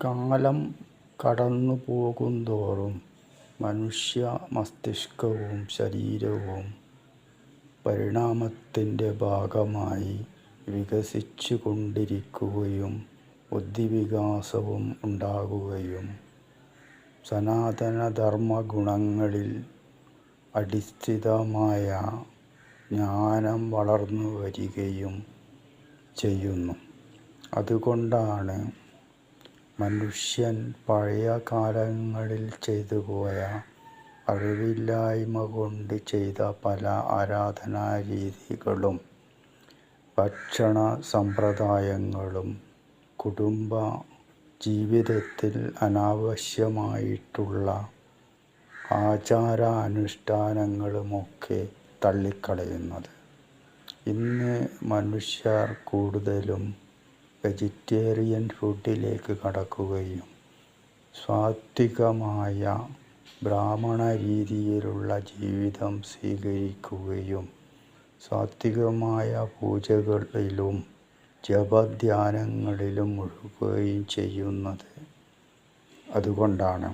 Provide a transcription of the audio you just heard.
കാലം കടന്നു പോകുന്തോറും മനുഷ്യ മസ്തിഷ്കവും ശരീരവും പരിണാമത്തിൻ്റെ ഭാഗമായി വികസിച്ചുകൊണ്ടിരിക്കുകയും ബുദ്ധിവികാസവും ഉണ്ടാകുകയും സനാതനധർമ്മഗുണങ്ങളിൽ അധിഷ്ഠിതമായ ജ്ഞാനം വളർന്നു വരികയും ചെയ്യുന്നു. അതുകൊണ്ടാണ് മനുഷ്യൻ പഴയ കാലങ്ങളിൽ ചെയ്തുപോയ അറിവില്ലായ്മ കൊണ്ട് ചെയ്ത പല ആരാധനാരീതികളും ഭക്ഷണ സമ്പ്രദായങ്ങളും കുടുംബ ജീവിതത്തിൽ അനാവശ്യമായിട്ടുള്ള ആചാരാനുഷ്ഠാനങ്ങളുമൊക്കെ തള്ളിക്കളയുന്നത്. ഇന്ന് മനുഷ്യർ കൂടുതലും വെജിറ്റേറിയൻ ഫുഡിലേക്ക് കടക്കുകയും സാത്വികമായ ബ്രാഹ്മണ രീതിയിലുള്ള ജീവിതം സ്വീകരിക്കുകയും സാത്വികമായ പൂജകളിലും ജപധ്യാനങ്ങളിലും മുഴുകുകയും ചെയ്യുന്നത് അതുകൊണ്ടാണ്.